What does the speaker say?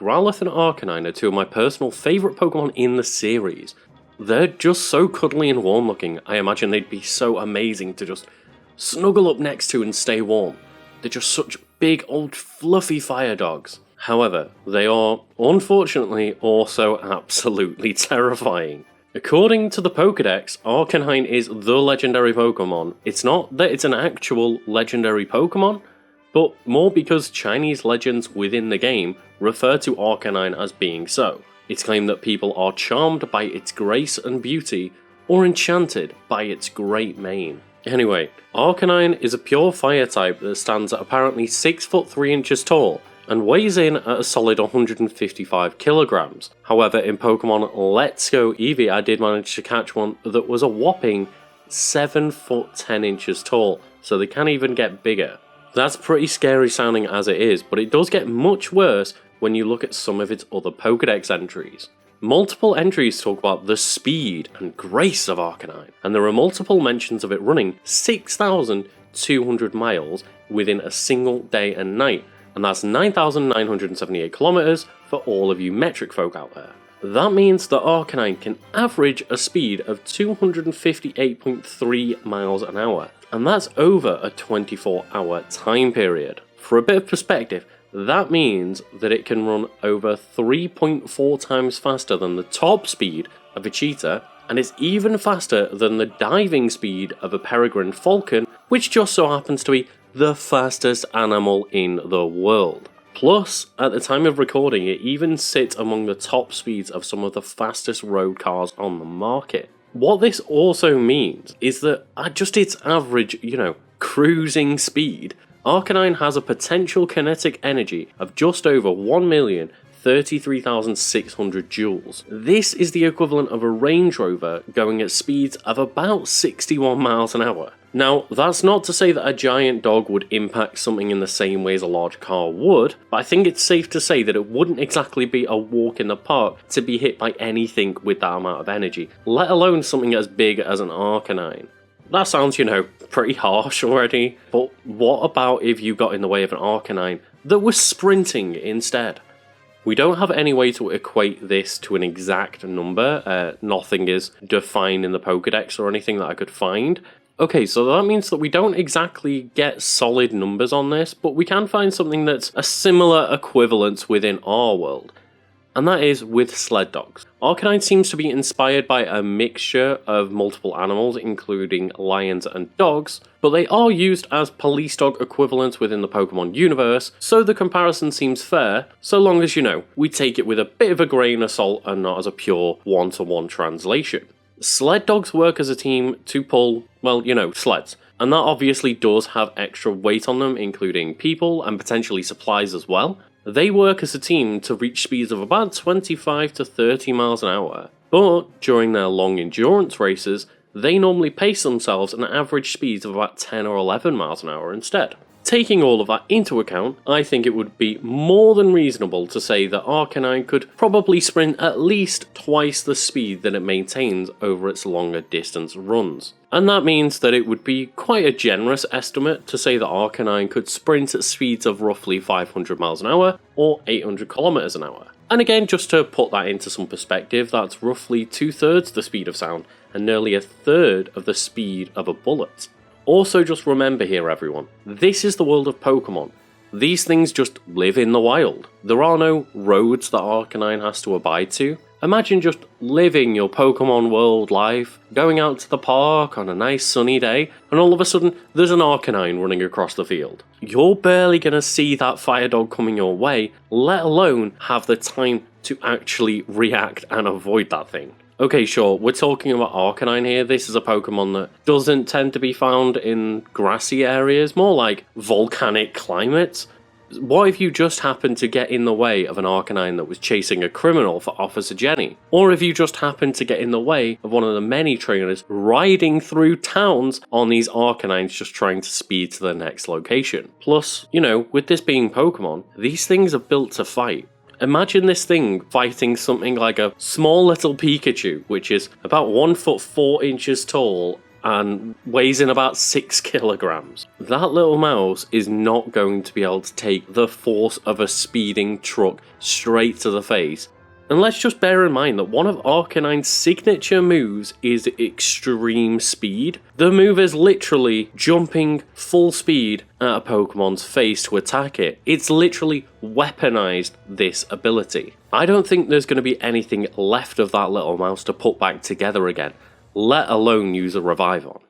Growlithe and Arcanine are two of my personal favourite Pokemon in the series. They're just so cuddly and warm looking, I imagine they'd be so amazing to just snuggle up next to and stay warm. They're just such big old fluffy fire dogs. However, they are, unfortunately, also absolutely terrifying. According to the Pokédex, Arcanine is the legendary Pokemon. It's not that it's an actual legendary Pokemon, but more because Chinese legends within the game refer to Arcanine as being so. It's claimed that people are charmed by its grace and beauty, or enchanted by its great mane. Anyway, Arcanine is a pure fire type that stands at apparently 6 foot 3 inches tall, and weighs in at a solid 155 kilograms. However, in Pokemon Let's Go Eevee, I did manage to catch one that was a whopping 7 foot 10 inches tall, so they can even get bigger. That's pretty scary sounding as it is, but it does get much worse when you look at some of its other Pokédex entries. Multiple entries talk about the speed and grace of Arcanine, and there are multiple mentions of it running 6,200 miles within a single day and night, and that's 9,978 kilometers for all of you metric folk out there. That means that Arcanine can average a speed of 258.3 miles an hour, and that's over a 24-hour time period. For a bit of perspective, that means that it can run over 3.4 times faster than the top speed of a cheetah, and it's even faster than the diving speed of a peregrine falcon, which just so happens to be the fastest animal in the world. Plus, at the time of recording, it even sits among the top speeds of some of the fastest road cars on the market. What this also means is that at just its average, cruising speed, Arcanine has a potential kinetic energy of just over 1,033,600 joules. This is the equivalent of a Range Rover going at speeds of about 61 miles an hour. Now, that's not to say that a giant dog would impact something in the same way as a large car would, but I think it's safe to say that it wouldn't exactly be a walk in the park to be hit by anything with that amount of energy, let alone something as big as an Arcanine. That sounds, pretty harsh already, but what about if you got in the way of an Arcanine that was sprinting instead? We don't have any way to equate this to an exact number, nothing is defined in the Pokédex or anything that I could find. Okay, so that means that we don't exactly get solid numbers on this, but we can find something that's a similar equivalence within our world. And that is with Sled Dogs. Arcanine seems to be inspired by a mixture of multiple animals, including lions and dogs, but they are used as police dog equivalents within the Pokemon universe, so the comparison seems fair, so long as, we take it with a bit of a grain of salt and not as a pure one-to-one translation. Sled Dogs work as a team to pull, sleds. And that obviously does have extra weight on them, including people and potentially supplies as well. They work as a team to reach speeds of about 25 to 30 miles an hour. But during their long endurance races, they normally pace themselves at an average speed of about 10 or 11 miles an hour instead. Taking all of that into account, I think it would be more than reasonable to say that Arcanine could probably sprint at least twice the speed that it maintains over its longer distance runs. And that means that it would be quite a generous estimate to say that Arcanine could sprint at speeds of roughly 500 miles an hour or 800 kilometers an hour. And again, just to put that into some perspective, that's roughly 2/3 the speed of sound and nearly 1/3 of the speed of a bullet. Also, just remember here, everyone, this is the world of Pokemon. These things just live in the wild. There are no roads that Arcanine has to abide to. Imagine just living your Pokemon world life, going out to the park on a nice sunny day, and all of a sudden there's an Arcanine running across the field. You're barely going to see that fire dog coming your way, let alone have the time to actually react and avoid that thing. Okay, sure, we're talking about Arcanine here. This is a Pokemon that doesn't tend to be found in grassy areas, more like volcanic climates. What if you just happened to get in the way of an Arcanine that was chasing a criminal for Officer Jenny? Or if you just happened to get in the way of one of the many trainers riding through towns on these Arcanines just trying to speed to the next location? Plus, with this being Pokemon, these things are built to fight. Imagine this thing fighting something like a small little Pikachu, which is about 1 foot 4 inches tall and weighs in about 6 kilograms. That little mouse is not going to be able to take the force of a speeding truck straight to the face. And let's just bear in mind that one of Arcanine's signature moves is extreme speed. The move is literally jumping full speed at a Pokemon's face to attack it. It's literally weaponized this ability. I don't think there's going to be anything left of that little mouse to put back together again, let alone use a revive on.